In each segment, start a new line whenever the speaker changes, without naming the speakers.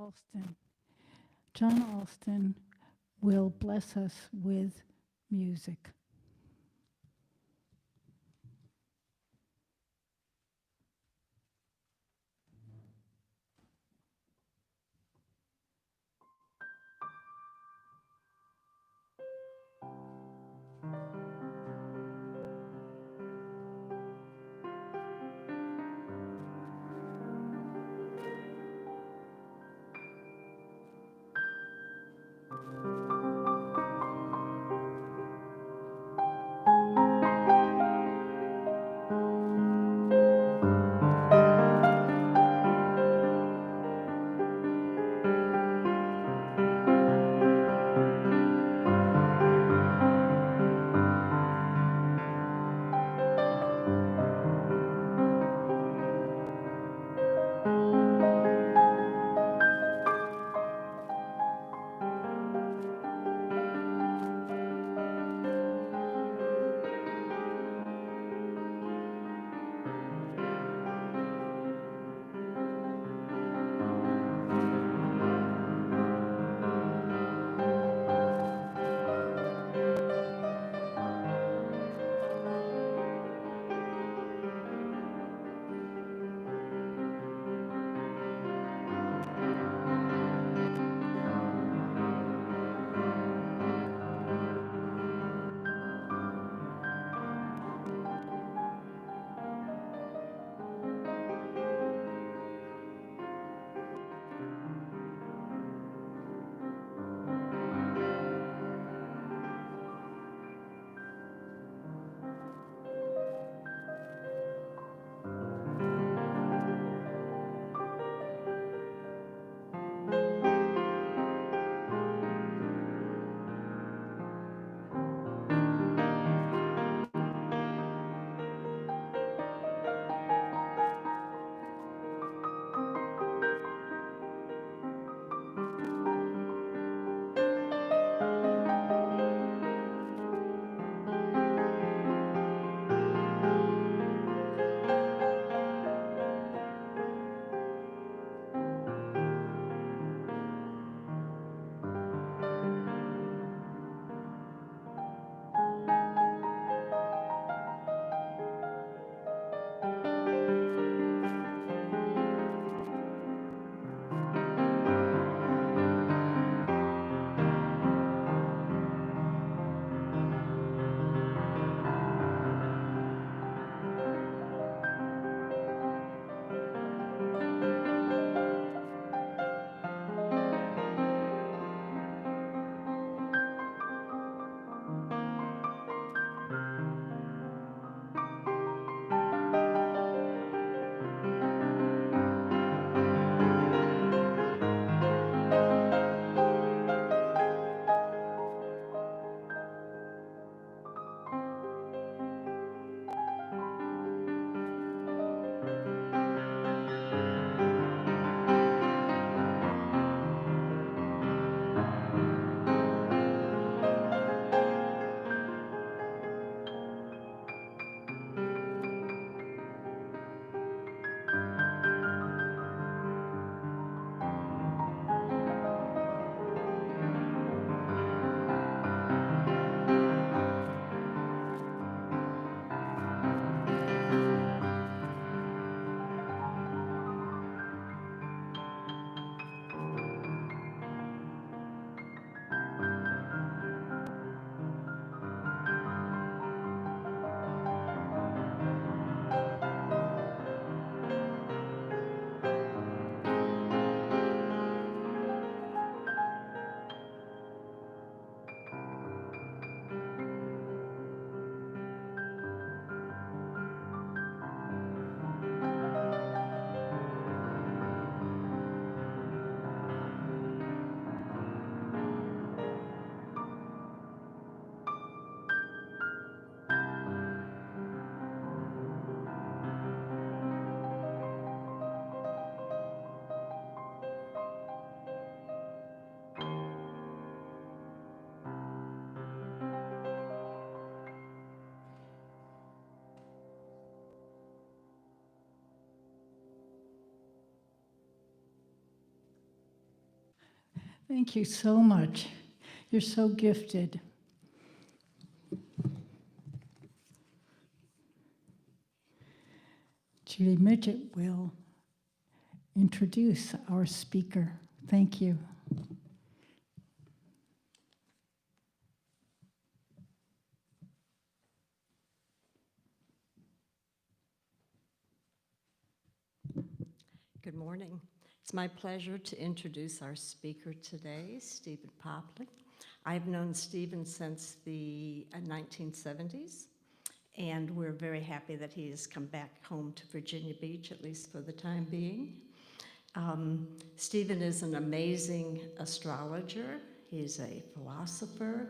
Alston. John Alston will bless us with music. Thank you so much. You're so gifted. Judy Midget will introduce our speaker. Thank you.
Good morning. It's my pleasure to introduce our speaker today, Stephen Poplin. I've known Stephen since the 1970s, and we're very happy that he has come back home to Virginia Beach, at least for the time being. Stephen is an amazing astrologer. He's a philosopher.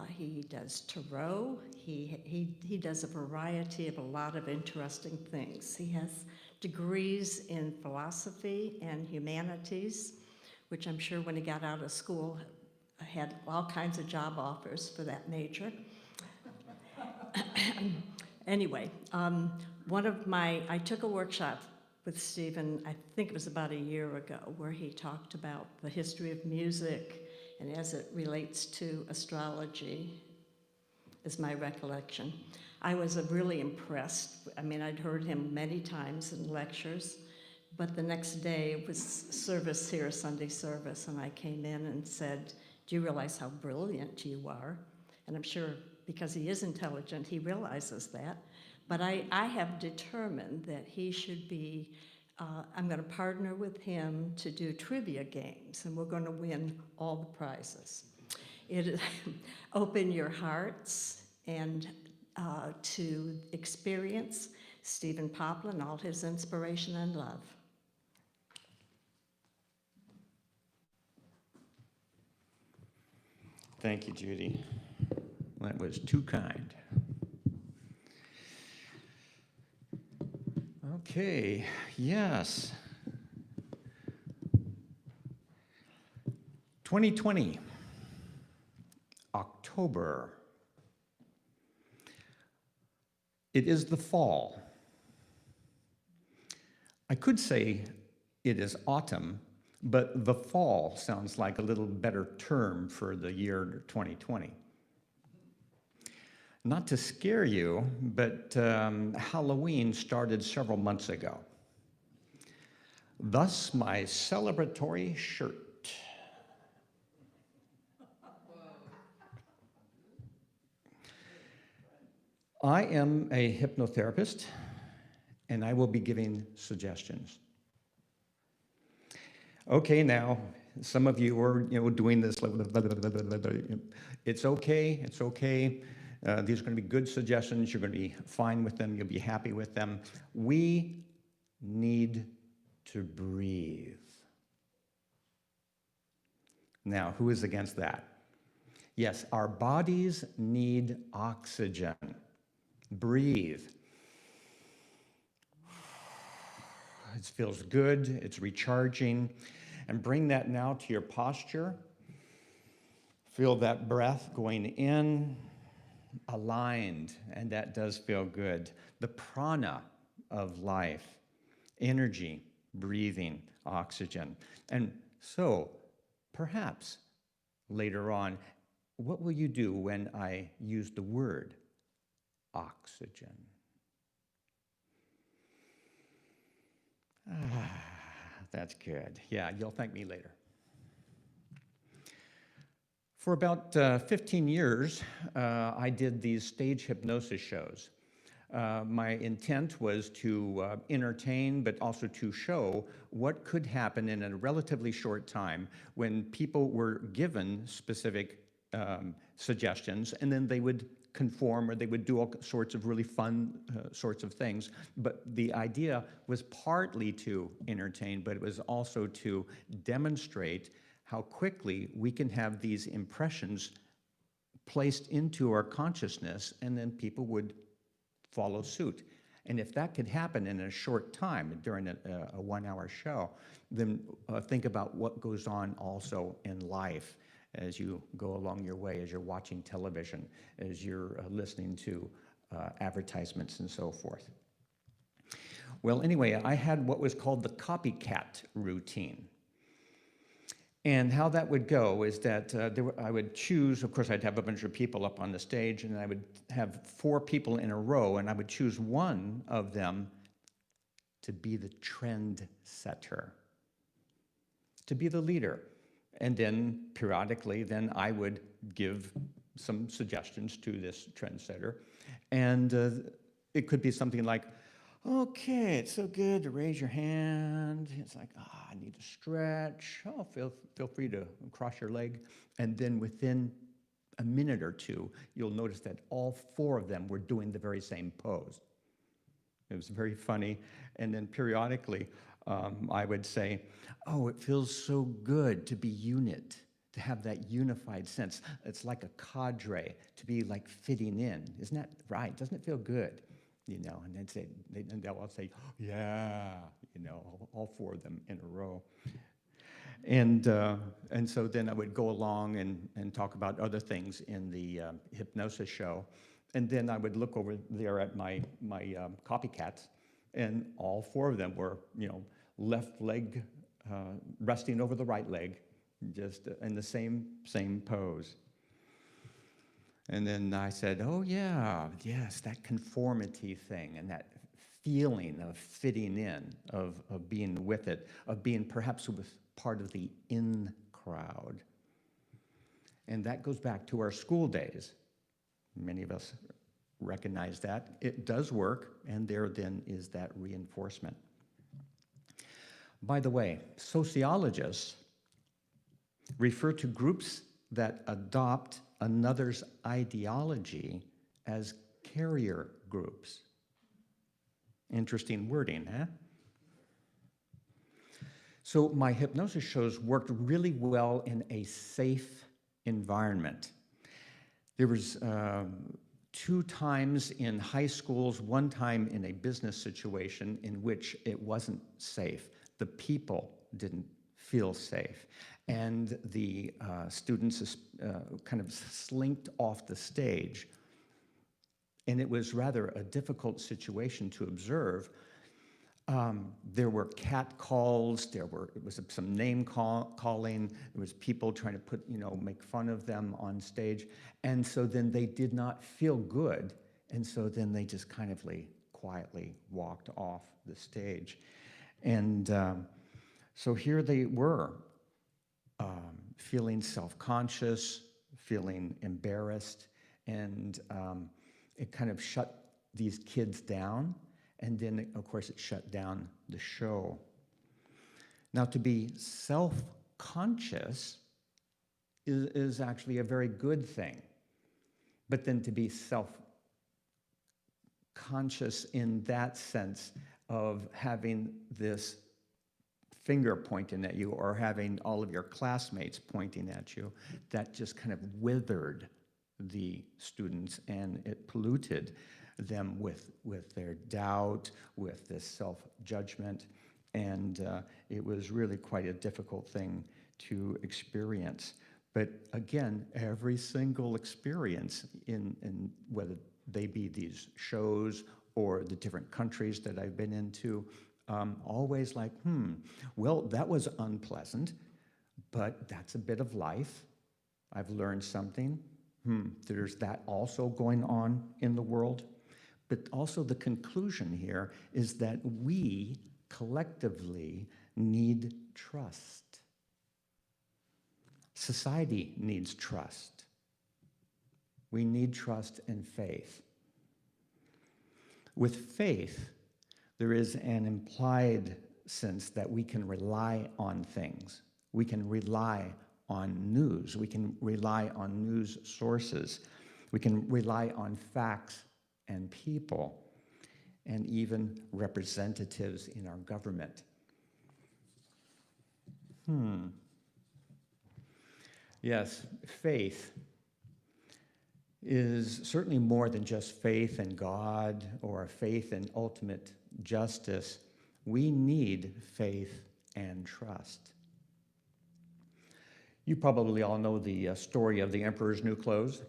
He does tarot. He does a variety of a lot of interesting things. He has degrees in philosophy and humanities, which I'm sure when he got out of school had all kinds of job offers for that nature. Anyway, I took a workshop with Stephen, I think it was about a year ago, where he talked about the history of music and as it relates to astrology, is my recollection. I was really impressed. I mean, I'd heard him many times in lectures, but the next day was service here, Sunday service, and I came in and said, "Do you realize how brilliant you are?" And I'm sure because he is intelligent, he realizes that. But I have determined that he should be, I'm going to partner with him to do trivia games, and we're going to win all the prizes. Open your hearts and to experience Stephen Poplin, all his inspiration and love.
Thank you, Judy. That was too kind. Okay, yes. 2020, October. It is the fall. I could say it is autumn, but the fall sounds like a little better term for the year 2020. Not to scare you, but Halloween started several months ago. Thus, my celebratory shirt. I am a hypnotherapist, and I will be giving suggestions. Okay, now, some of you are doing this. It's okay, it's okay. These are going to be good suggestions. You're going to be fine with them. You'll be happy with them. We need to breathe. Now, who is against that? Yes, our bodies need oxygen. Breathe. It feels good. It's recharging. And bring that now to your posture. Feel that breath going in, aligned, and that does feel good. The prana of life, energy, breathing, oxygen. And so, perhaps later on, what will you do when I use the word oxygen? That's good. Yeah, you'll thank me later. For about 15 years, I did these stage hypnosis shows. My intent was to entertain, but also to show what could happen in a relatively short time when people were given specific suggestions, and then they would conform or they would do all sorts of really fun sorts of things. But the idea was partly to entertain, but it was also to demonstrate how quickly we can have these impressions placed into our consciousness, and then people would follow suit. And if that could happen in a short time during a 1-hour show, then think about what goes on also in life as you go along your way, as you're watching television, as you're listening to advertisements and so forth. Well, anyway, I had what was called the Copycat Routine. And how that would go is that I would choose, of course, I'd have a bunch of people up on the stage, and I would have 4 people in a row, and I would choose one of them to be the trend setter, to be the leader. And then periodically, then I would give some suggestions to this trendsetter. And it could be something like, okay, it's so good to raise your hand. It's like, I need to stretch. Oh, feel free to cross your leg. And then within a minute or two, you'll notice that all 4 of them were doing the very same pose. It was very funny. And then periodically, I would say, oh, it feels so good to be unit, to have that unified sense. It's like a cadre, to be like fitting in. Isn't that right? Doesn't it feel good? And they'll all say, yeah, all 4 of them in a row. And so then I would go along and talk about other things in the hypnosis show. And then I would look over there at my copycats, and all 4 of them were, left leg resting over the right leg, just in the same pose. And then I said, oh yeah, yes, that conformity thing and that feeling of fitting in, of being with it, of being perhaps with part of the in crowd. And that goes back to our school days. Many of us recognize that. It does work, and there then is that reinforcement. By the way, sociologists refer to groups that adopt another's ideology as carrier groups. Interesting wording, huh? So my hypnosis shows worked really well in a safe environment. There was 2 times in high schools, 1 time in a business situation in which it wasn't safe. The people didn't feel safe. And the students kind of slinked off the stage. And it was rather a difficult situation to observe. There were cat calls, it was some name calling, there was people trying to make fun of them on stage. And so then they did not feel good. And so then they just kind of quietly walked off the stage. And so here they were, feeling self-conscious, feeling embarrassed, and it kind of shut these kids down, and then, of course, it shut down the show. Now, to be self-conscious is actually a very good thing, but then to be self-conscious in that sense of having this finger pointing at you or having all of your classmates pointing at you, that just kind of withered the students, and it polluted them with their doubt, with this self-judgment, and it was really quite a difficult thing to experience. But again, every single experience in whether they be these shows or the different countries that I've been into, always like, well, that was unpleasant, but that's a bit of life. I've learned something. There's that also going on in the world. But also the conclusion here is that we collectively need trust. Society needs trust. We need trust and faith. With faith, there is an implied sense that we can rely on things. We can rely on news. We can rely on news sources. We can rely on facts and people, and even representatives in our government. Yes, faith is certainly more than just faith in God or faith in ultimate justice. We need faith and trust. You probably all know the story of the Emperor's New Clothes.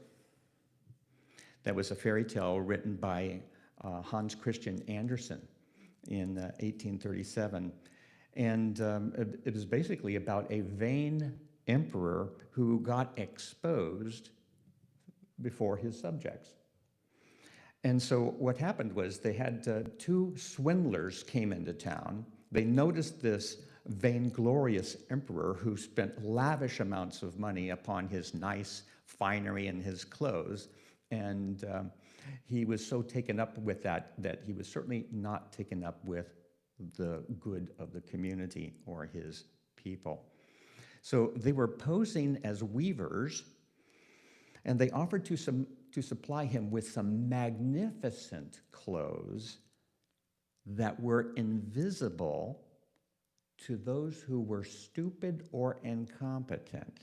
That was a fairy tale written by Hans Christian Andersen in 1837. And it was basically about a vain emperor who got exposed before his subjects. And so what happened was they had two swindlers came into town. They noticed this vainglorious emperor who spent lavish amounts of money upon his nice finery and his clothes. And he was so taken up with that he was certainly not taken up with the good of the community or his people. So they were posing as weavers, and they offered to supply him with some magnificent clothes that were invisible to those who were stupid or incompetent.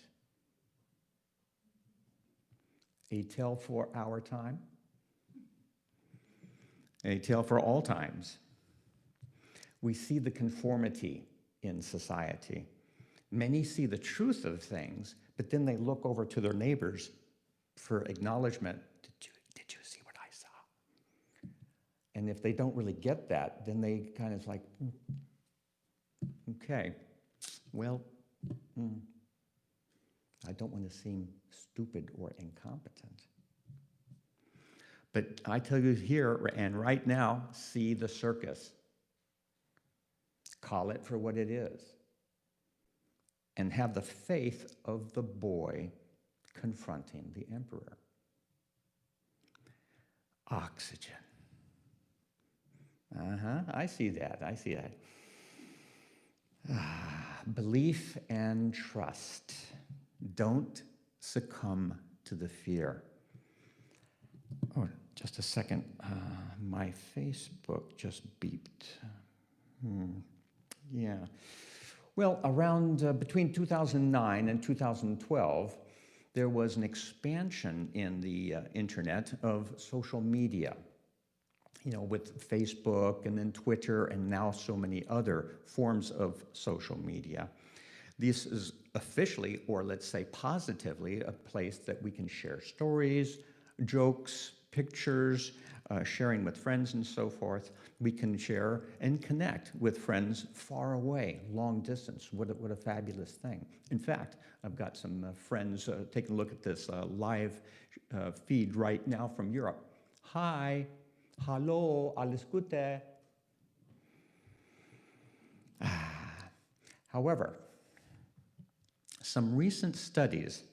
A tale for our time, a tale for all times. We see the conformity in society. Many see the truth of things, but then they look over to their neighbors for acknowledgement. Did you see what I saw? And if they don't really get that, then they kind of like, okay, well, I don't want to seem stupid or incompetent. But I tell you here and right now, see the circus. Call it for what it is. And have the faith of the boy confronting the emperor. Oxygen. I see that. Belief and trust. Don't succumb to the fear. Oh, just a second. My Facebook just beeped. Yeah. Well, around between 2009 and 2012, there was an expansion in the internet of social media. You know, with Facebook and then Twitter and now so many other forms of social media. This is officially, or let's say positively, a place that we can share stories, jokes, pictures, sharing with friends and so forth. We can share and connect with friends far away, long distance. What a fabulous thing. In fact, I've got some friends taking a look at this live feed right now from Europe. Hi, hallo, alles Gute. However, some recent studies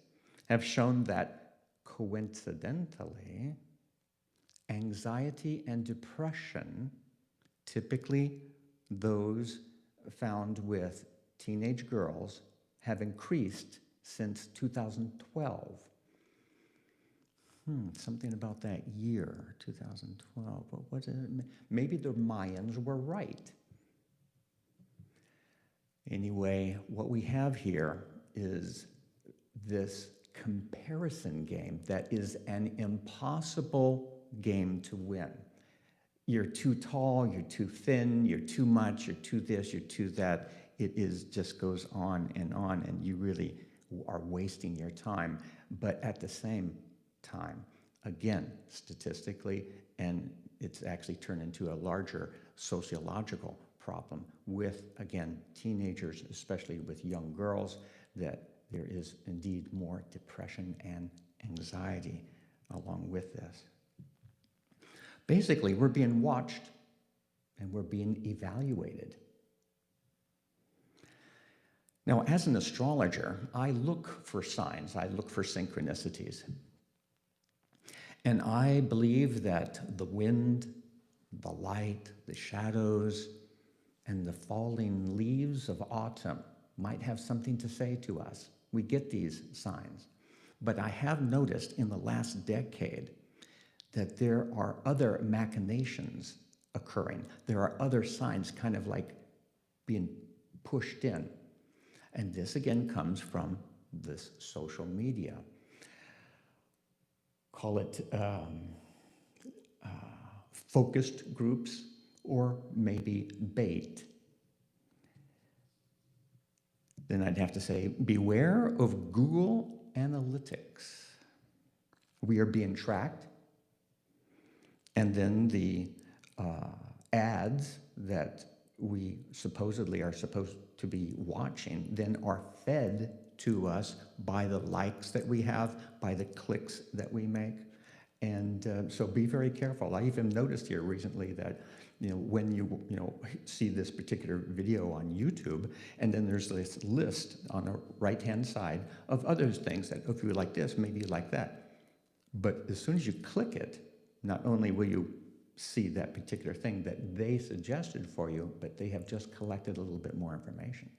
have shown that coincidentally, anxiety and depression, typically those found with teenage girls, have increased since 2012. Something about that year, 2012. What was it? Maybe the Mayans were right. Anyway, what we have here is this comparison game that is an impossible game to win. You're too tall, you're too thin, you're too much, you're too this, you're too that. It just goes on, and you really are wasting your time. But at the same time, again, statistically, and it's actually turned into a larger sociological problem with, again, teenagers, especially with young girls, that there is indeed more depression and anxiety along with this. Basically, we're being watched and we're being evaluated. Now, as an astrologer, I look for signs, I look for synchronicities. And I believe that the wind, the light, the shadows, and the falling leaves of autumn might have something to say to us. We get these signs. But I have noticed in the last decade that there are other machinations occurring. There are other signs kind of like being pushed in. And this again comes from this social media. Call it focused groups or maybe bait. Then I'd have to say, beware of Google Analytics. We are being tracked. And then the ads that we supposedly are supposed to be watching then are fed to us by the likes that we have, by the clicks that we make. And so be very careful. I even noticed here recently that when you see this particular video on YouTube, and then there's this list on the right-hand side of other things that if you like this, maybe you like that. But as soon as you click it, not only will you see that particular thing that they suggested for you, but they have just collected a little bit more information.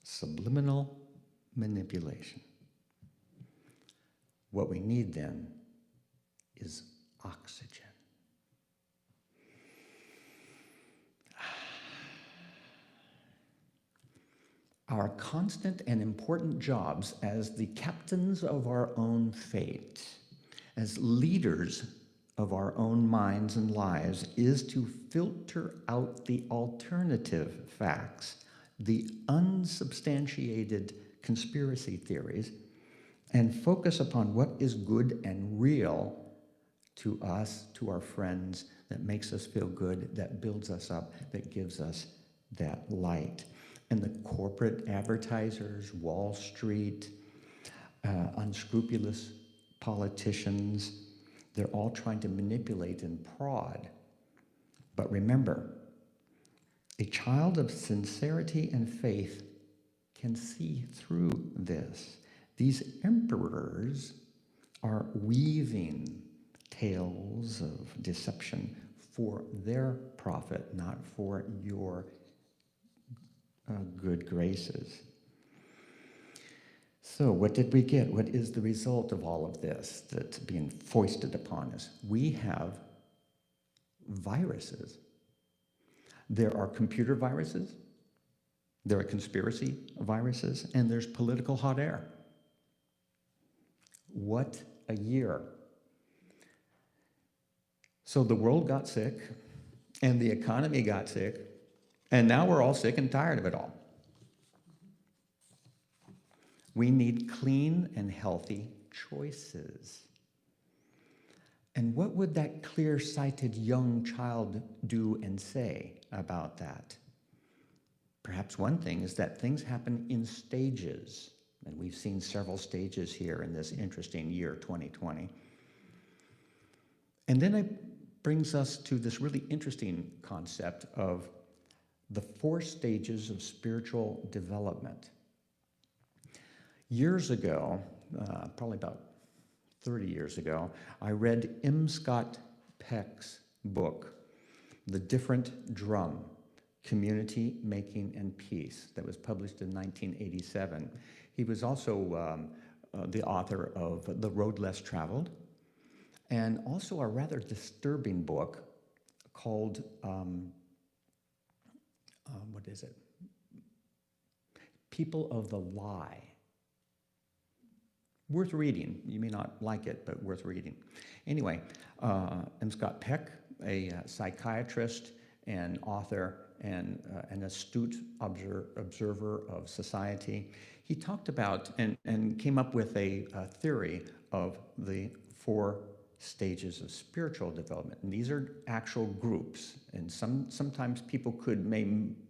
Subliminal manipulation. What we need then is oxygen. Our constant and important jobs as the captains of our own fate, as leaders of our own minds and lives, is to filter out the alternative facts, the unsubstantiated conspiracy theories, and focus upon what is good and real to us, to our friends, that makes us feel good, that builds us up, that gives us that light. And the corporate advertisers, Wall Street, unscrupulous politicians, they're all trying to manipulate and prod. But remember, a child of sincerity and faith can see through this. These emperors are weaving tales of deception for their profit, not for your good graces. So what did we get? What is the result of all of this that's being foisted upon us? We have viruses. There are computer viruses, there are conspiracy viruses, and there's political hot air. What a year. So the world got sick, and the economy got sick, and now we're all sick and tired of it all. We need clean and healthy choices. And what would that clear-sighted young child do and say about that? Perhaps one thing is that things happen in stages, and we've seen several stages here in this interesting year, 2020. And then it brings us to this really interesting concept of the 4 stages of spiritual development. Years ago, probably about 30 years ago, I read M. Scott Peck's book, The Different Drum, Community, Making, and Peace, that was published in 1987. He was also the author of The Road Less Traveled, and also a rather disturbing book called, what is it? People of the Lie. Worth reading. You may not like it, but worth reading. Anyway, M. Scott Peck, a psychiatrist and author and an astute observer of society, he talked about and came up with a theory of the 4 stages of spiritual development. And these are actual groups. And sometimes people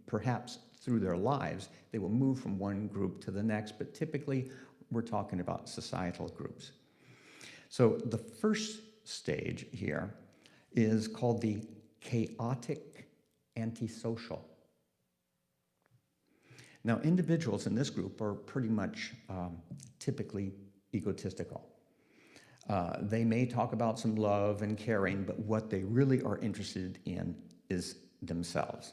perhaps through their lives, they will move from one group to the next, but typically we're talking about societal groups. So the first stage here is called the Chaotic Antisocial. Now, individuals in this group are pretty much typically egotistical. They may talk about some love and caring, but what they really are interested in is themselves.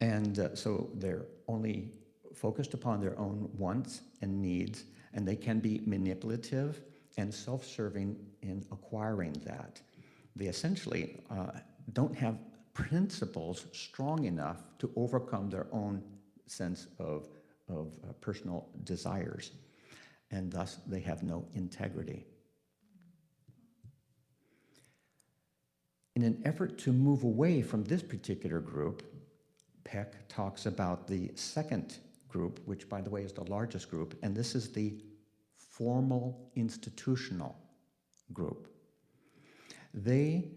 And so they're only focused upon their own wants and needs, and they can be manipulative and self-serving in acquiring that. They essentially don't have principles strong enough to overcome their own sense of personal desires, and thus they have no integrity. In an effort to move away from this particular group, Peck talks about the second group, which, by the way, is the largest group, and this is the formal institutional group. They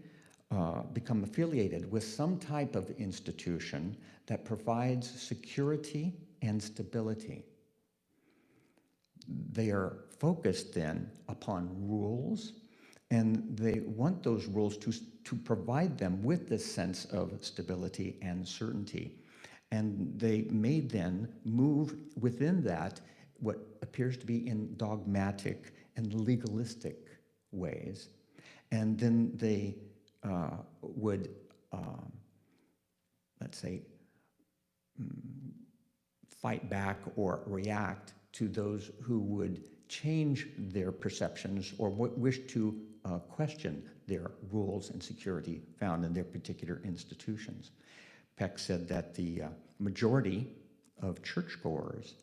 become affiliated with some type of institution that provides security and stability. They are focused then upon rules, and they want those rules to provide them with this sense of stability and certainty. And they may then move within that what appears to be in dogmatic and legalistic ways. And then they would, let's say, fight back or react to those who would change their perceptions or wish to question their rules and security found in their particular institutions. Peck said that the majority of churchgoers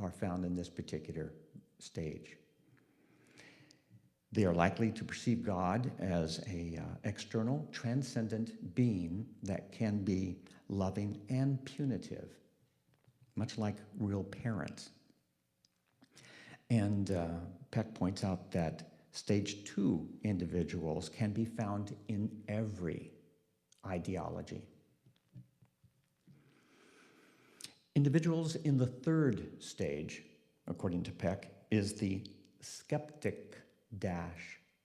are found in this particular stage. They are likely to perceive God as an external, transcendent being that can be loving and punitive, much like real parents. And Peck points out that stage 2 individuals can be found in every ideology. Individuals in the 3rd stage, according to Peck, is the skeptic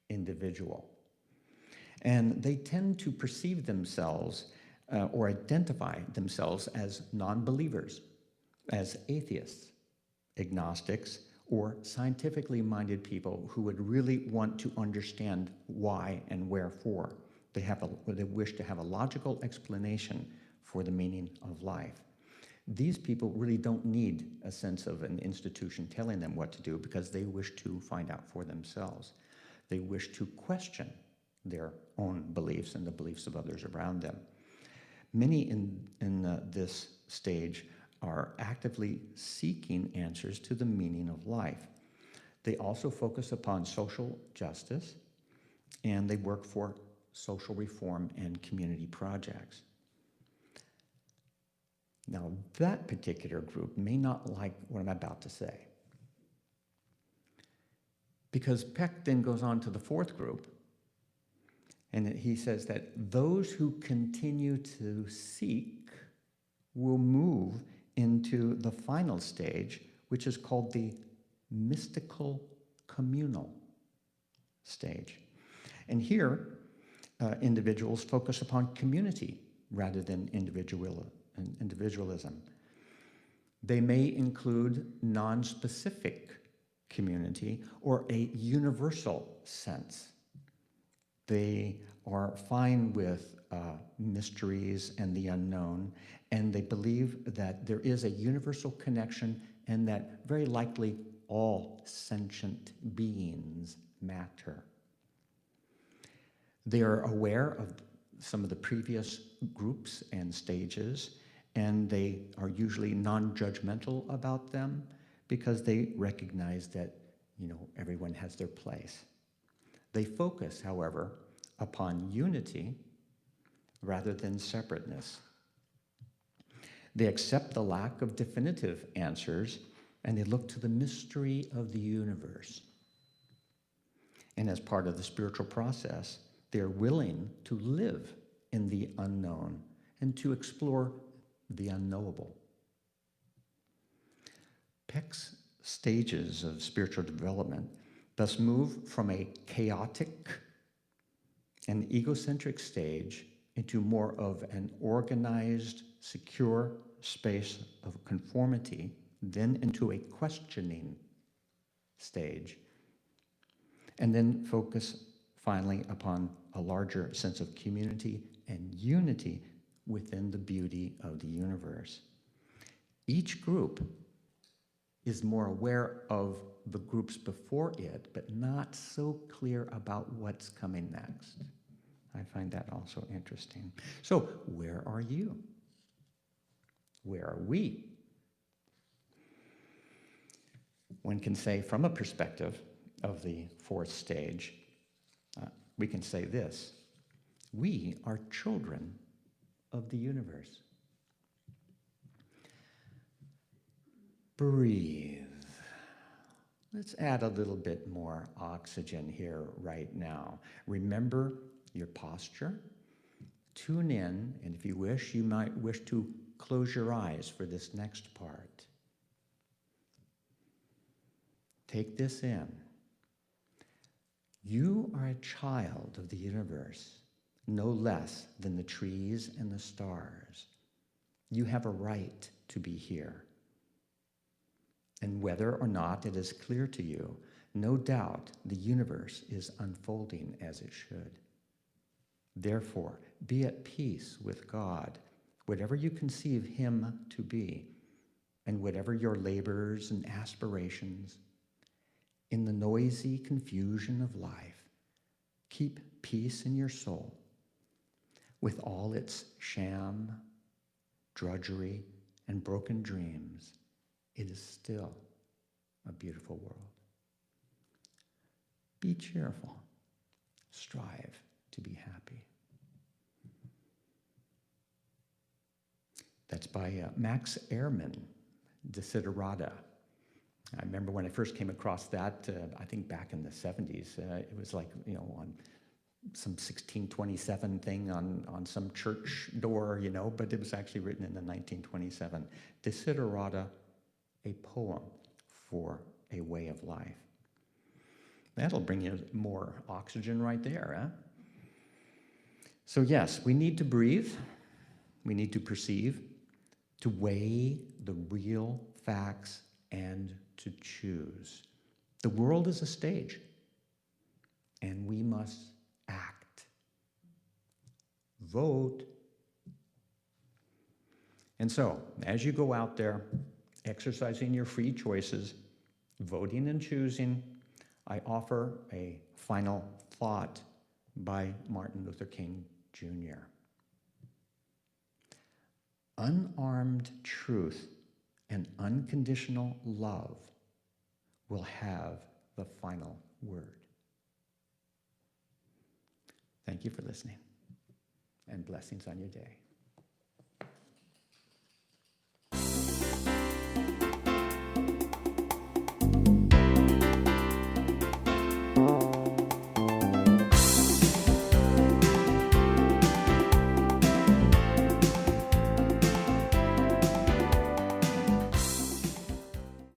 individual. And they tend to perceive themselves or identify themselves as non-believers, as atheists, agnostics, or scientifically minded people who would really want to understand why and wherefore. They wish to have a logical explanation for the meaning of life. These people really don't need a sense of an institution telling them what to do because they wish to find out for themselves. They wish to question their own beliefs and the beliefs of others around them. Many in this stage are actively seeking answers to the meaning of life. They also focus upon social justice, and they work for social reform and community projects. Now, that particular group may not like what I'm about to say, because Peck then goes on to the 4th group, and he says that those who continue to seek will move into the final stage, which is called the mystical communal stage. And here, individuals focus upon community rather than individualism. They may include non-specific community or a universal sense. They are fine with mysteries and the unknown, and they believe that there is a universal connection and that very likely all sentient beings matter. They are aware of some of the previous groups and stages, and they are usually non-judgmental about them because they recognize that, everyone has their place. They focus, however, upon unity rather than separateness. They accept the lack of definitive answers, and they look to the mystery of the universe. And as part of the spiritual process, they're willing to live in the unknown and to explore the unknowable. Peck's stages of spiritual development thus move from a chaotic and egocentric stage into more of an organized, secure space of conformity, then into a questioning stage, and then focus finally upon a larger sense of community and unity within the beauty of the universe. Each group is more aware of the groups before it, but not so clear about what's coming next. I find that also interesting. So, where are you? Where are we? One can say, from a perspective of the 4th stage, we can say this: we are children of the universe. Breathe. Let's add a little bit more oxygen here right now. Remember your posture Tune in, and if you wish, you might wish to close your eyes for this next part. Take this in. You are a child of the universe, no less than the trees and the stars. You have a right to be here. And whether or not it is clear to you, no doubt the universe is unfolding as it should. Therefore, be at peace with God, whatever you conceive him to be, and whatever your labors and aspirations. In the noisy confusion of life, keep peace in your soul. With all its sham, drudgery, and broken dreams, it is still a beautiful world. Be cheerful. Strive to be happy. That's by Max Ehrmann, Desiderata. I remember when I first came across that, I think back in the 70s, it was like, on some 1627 thing on some church door, but it was actually written in the 1927. Desiderata, a poem for a way of life. That'll bring you more oxygen right there, huh? So yes, we need to breathe, we need to perceive, to weigh the real facts, and to choose. The world is a stage, and we must act. Vote. And so, as you go out there, exercising your free choices, voting and choosing, I offer a final thought by Martin Luther King Jr. Unarmed truth and unconditional love will have the final word. Thank you for listening, and blessings on your day.